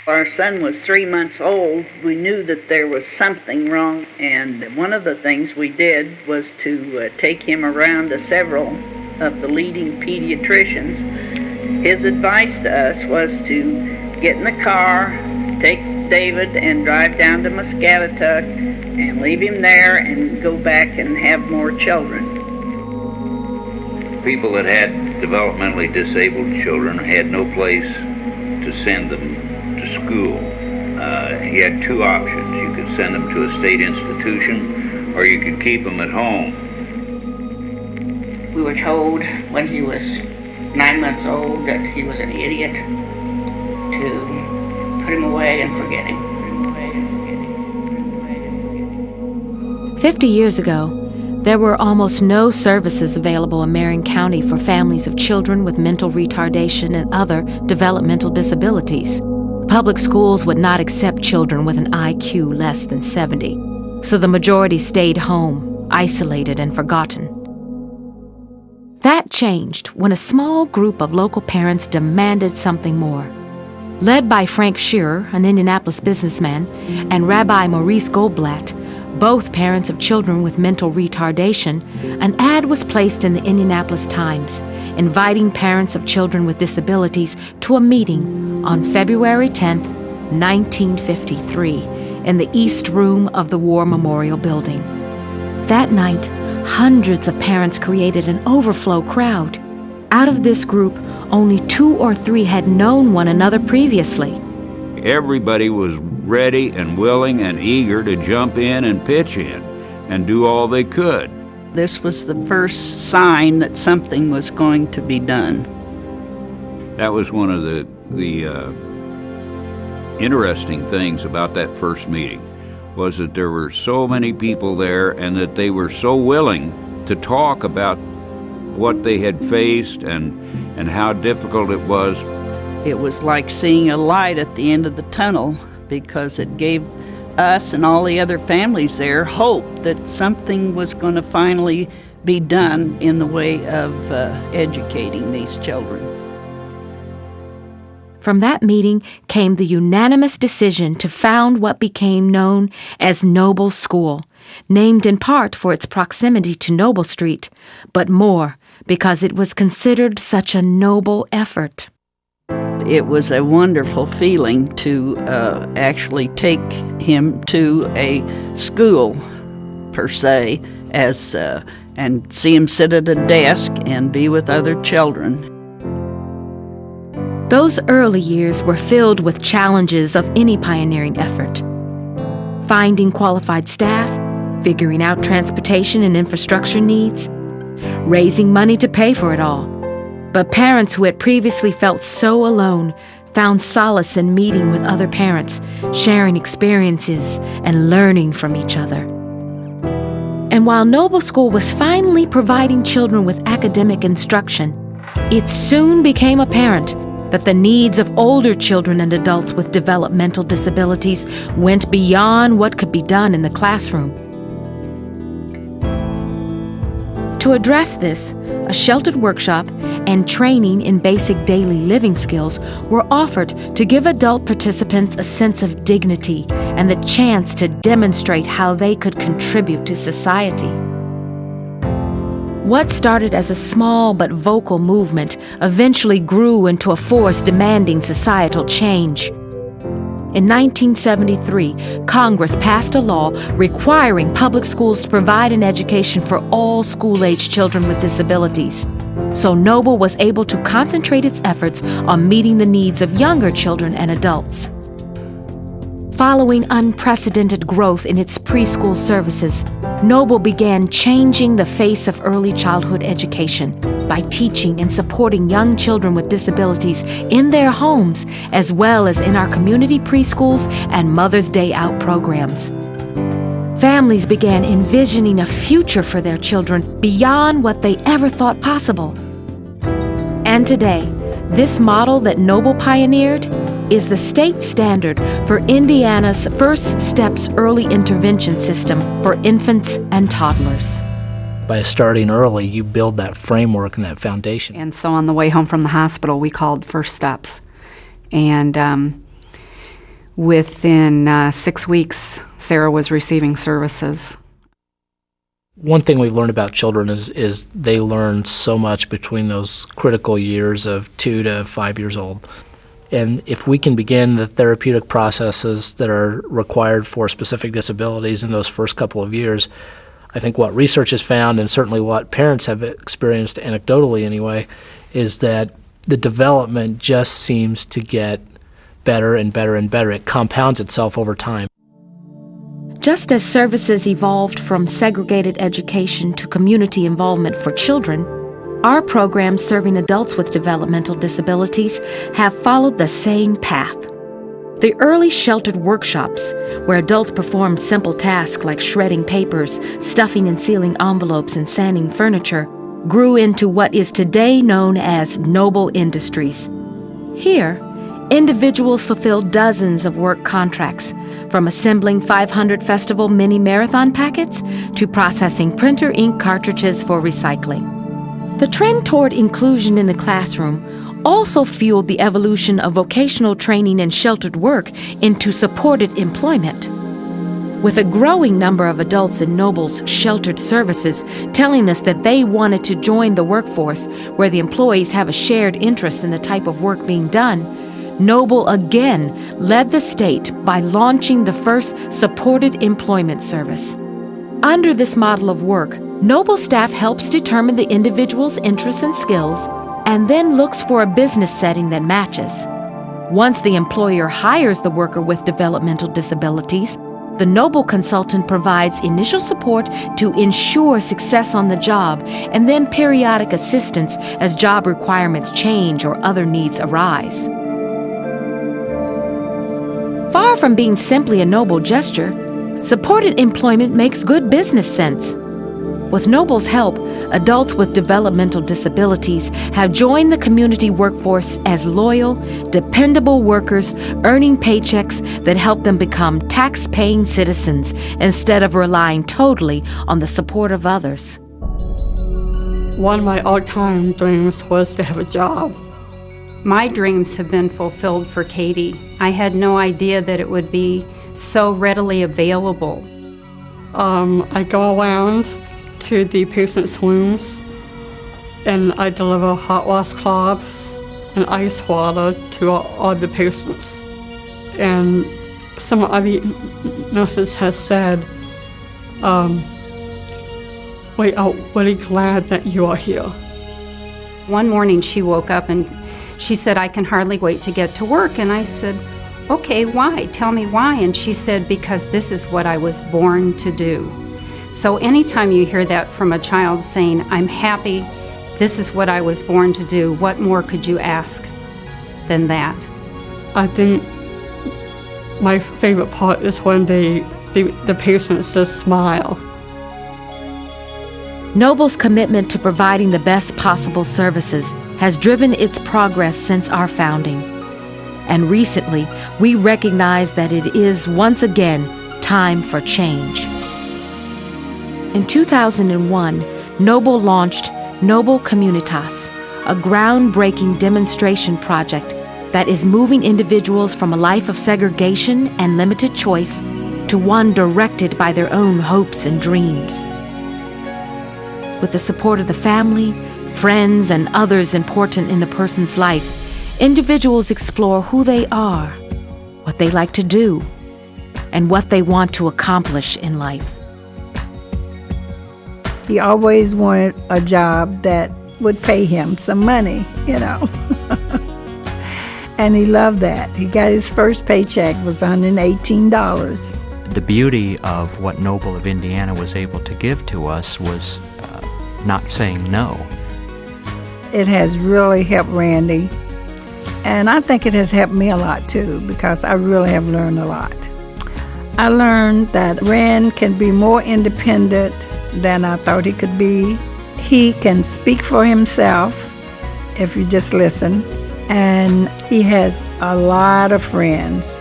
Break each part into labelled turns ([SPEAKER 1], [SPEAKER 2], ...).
[SPEAKER 1] Our son was 3 months old. We knew that there was something wrong, and one of the things we did was to take him around to several of the leading pediatricians. His advice to us was to get in the car, take David and drive down to Muscatatuck and leave him there and go back and have more children.
[SPEAKER 2] People that had developmentally disabled children had no place to send them to school. You had two options. You could send them to a state institution, or you could keep them at home.
[SPEAKER 3] We were told when he was 9 months old that he was an idiot, to put him away and forget him.
[SPEAKER 4] 50 years ago, there were almost no services available in Marion County for families of children with mental retardation and other developmental disabilities. Public schools would not accept children with an IQ less than 70, so the majority stayed home, isolated and forgotten. That changed when a small group of local parents demanded something more. Led by Frank Shearer, an Indianapolis businessman, and Rabbi Maurice Goldblatt, both parents of children with mental retardation, an ad was placed in the Indianapolis Times inviting parents of children with disabilities to a meeting on February 10, 1953, in the East Room of the War Memorial Building. That night, hundreds of parents created an overflow crowd. Out of this group, only 2 or 3 had known one another previously.
[SPEAKER 2] Everybody was ready and willing and eager to jump in and pitch in and do all they could.
[SPEAKER 1] This was the first sign that something was going to be done.
[SPEAKER 2] That was one of the interesting things about that first meeting, was that there were so many people there and that they were so willing to talk about what they had faced and how difficult it was.
[SPEAKER 1] It was like seeing a light at the end of the tunnel, because it gave us and all the other families there hope that something was going to finally be done in the way of educating these children.
[SPEAKER 4] From that meeting came the unanimous decision to found what became known as Noble School, named in part for its proximity to Noble Street, but more because it was considered such a noble effort.
[SPEAKER 1] It was a wonderful feeling to actually take him to a school, per se, and see him sit at a desk and be with other children.
[SPEAKER 4] Those early years were filled with challenges of any pioneering effort. Finding qualified staff, figuring out transportation and infrastructure needs, raising money to pay for it all. But parents who had previously felt so alone found solace in meeting with other parents, sharing experiences, and learning from each other. And while Noble School was finally providing children with academic instruction, it soon became apparent that the needs of older children and adults with developmental disabilities went beyond what could be done in the classroom. To address this, a sheltered workshop and training in basic daily living skills were offered to give adult participants a sense of dignity and the chance to demonstrate how they could contribute to society. What started as a small but vocal movement eventually grew into a force demanding societal change. In 1973, Congress passed a law requiring public schools to provide an education for all school-age children with disabilities. So Noble was able to concentrate its efforts on meeting the needs of younger children and adults. Following unprecedented growth in its preschool services, Noble began changing the face of early childhood education by teaching and supporting young children with disabilities in their homes, as well as in our community preschools and Mother's Day Out programs. Families began envisioning a future for their children beyond what they ever thought possible. And today, this model that Noble pioneered is the state standard for Indiana's First Steps Early Intervention System for infants and toddlers.
[SPEAKER 5] By starting early, you build that framework and that foundation.
[SPEAKER 6] And so on the way home from the hospital, we called First Steps. And Within 6 weeks, Sarah was receiving services.
[SPEAKER 5] One thing we've learned about children is they learn so much between those critical years of 2 to 5 years old. And if we can begin the therapeutic processes that are required for specific disabilities in those first couple of years, I think what research has found, and certainly what parents have experienced anecdotally anyway, is that the development just seems to get better and better and better. It compounds itself over time.
[SPEAKER 4] Just as services evolved from segregated education to community involvement for children, our programs serving adults with developmental disabilities have followed the same path. The early sheltered workshops, where adults performed simple tasks like shredding papers, stuffing and sealing envelopes, and sanding furniture, grew into what is today known as Noble Industries. Here, individuals fulfilled dozens of work contracts, from assembling 500 festival mini marathon packets to processing printer ink cartridges for recycling. The trend toward inclusion in the classroom also fueled the evolution of vocational training and sheltered work into supported employment. With a growing number of adults in Noble's sheltered services telling us that they wanted to join the workforce where the employees have a shared interest in the type of work being done, Noble again led the state by launching the first supported employment service. Under this model of work, Noble staff helps determine the individual's interests and skills and then looks for a business setting that matches. Once the employer hires the worker with developmental disabilities, the Noble consultant provides initial support to ensure success on the job and then periodic assistance as job requirements change or other needs arise. Far from being simply a noble gesture, supported employment makes good business sense. With Noble's help, adults with developmental disabilities have joined the community workforce as loyal, dependable workers earning paychecks that help them become tax-paying citizens instead of relying totally on the support of others.
[SPEAKER 7] One of my all-time dreams was to have a job.
[SPEAKER 8] My dreams have been fulfilled for Katie. I had no idea that it would be so readily available.
[SPEAKER 7] I go around to the patients' rooms and I deliver hot washcloths and ice water to all the patients. And some of the nurses have said, we are really glad that you are here.
[SPEAKER 8] One morning she woke up and she said, I can hardly wait to get to work. And I said, okay, why? Tell me why. And she said, because this is what I was born to do. So anytime you hear that from a child saying, I'm happy, this is what I was born to do, what more could you ask than that?
[SPEAKER 7] I think my favorite part is when the patients just smile.
[SPEAKER 4] Noble's commitment to providing the best possible services has driven its progress since our founding. And recently, we recognize that it is once again time for change. In 2001, Noble launched Noble Communitas, a groundbreaking demonstration project that is moving individuals from a life of segregation and limited choice to one directed by their own hopes and dreams. With the support of the family, friends, and others important in the person's life, individuals explore who they are, what they like to do, and what they want to accomplish in life.
[SPEAKER 9] He always wanted a job that would pay him some money, you know. And he loved that. He got his first paycheck was $118.
[SPEAKER 10] The beauty of what Noble of Indiana was able to give to us was not saying no.
[SPEAKER 9] It has really helped Randy. And I think it has helped me a lot too, because I really have learned a lot. I learned that Rand can be more independent than I thought he could be. He can speak for himself if you just listen. And he has a lot of friends.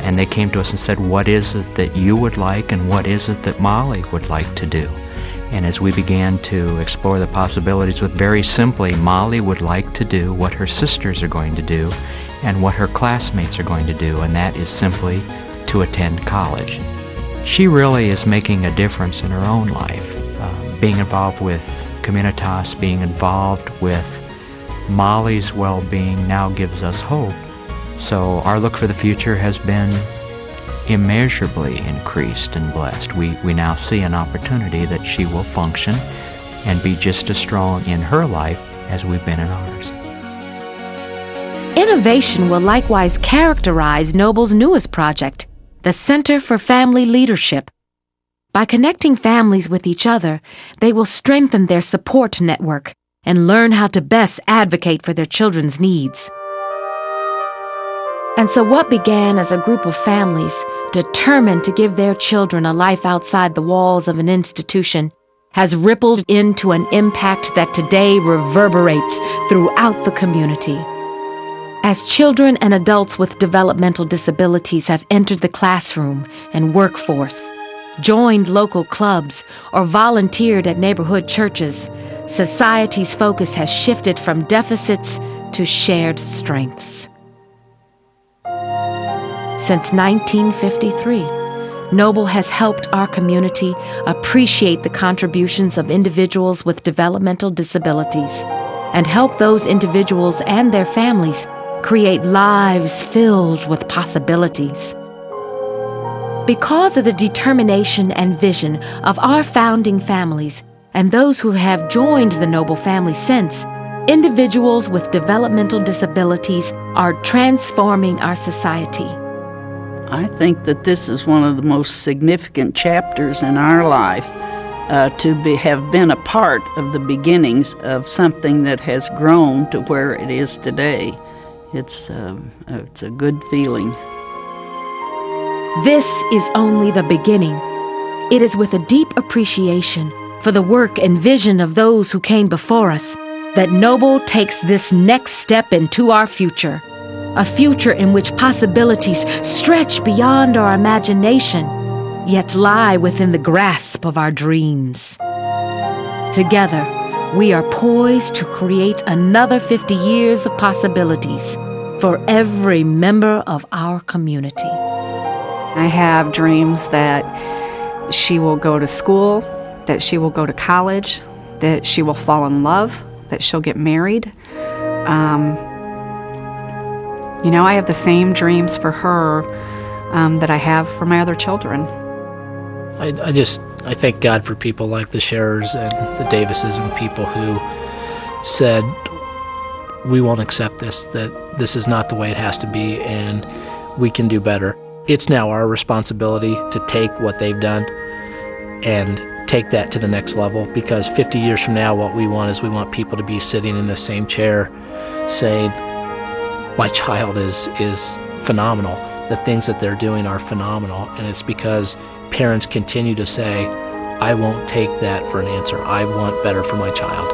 [SPEAKER 10] And they came to us and said, what is it that you would like and what is it that Molly would like to do? And as we began to explore the possibilities with very simply, Molly would like to do what her sisters are going to do, and what her classmates are going to do, and that is simply to attend college. She really is making a difference in her own life, being involved with Communitas, being involved with Molly's well-being now gives us hope. So our look for the future has been immeasurably increased and blessed. We now see an opportunity that she will function and be just as strong in her life as we've been in ours.
[SPEAKER 4] Innovation will likewise characterize Noble's newest project, the Center for Family Leadership. By connecting families with each other, they will strengthen their support network and learn how to best advocate for their children's needs. And so what began as a group of families determined to give their children a life outside the walls of an institution has rippled into an impact that today reverberates throughout the community. As children and adults with developmental disabilities have entered the classroom and workforce, joined local clubs, or volunteered at neighborhood churches, society's focus has shifted from deficits to shared strengths. Since 1953, Noble has helped our community appreciate the contributions of individuals with developmental disabilities and help those individuals and their families create lives filled with possibilities. Because of the determination and vision of our founding families and those who have joined the Noble family since, individuals with developmental disabilities are transforming our society.
[SPEAKER 1] I think that this is one of the most significant chapters in our life to have been a part of the beginnings of something that has grown to where it is today. It's a good feeling.
[SPEAKER 4] This is only the beginning. It is with a deep appreciation for the work and vision of those who came before us that Noble takes this next step into our future, a future in which possibilities stretch beyond our imagination, yet lie within the grasp of our dreams. Together, we are poised to create another 50 years of possibilities for every member of our community.
[SPEAKER 6] I have dreams that she will go to school, that she will go to college, that she will fall in love, that she'll get married. I have the same dreams for her that I have for my other children.
[SPEAKER 5] I thank God for people like the Scherers and the Davises and people who said, we won't accept this, that this is not the way it has to be, and we can do better. It's now our responsibility to take what they've done and take that to the next level, because 50 years from now, what we want people to be sitting in the same chair saying, my child is phenomenal. The things that they're doing are phenomenal, and it's because parents continue to say, I won't take that for an answer. I want better for my child.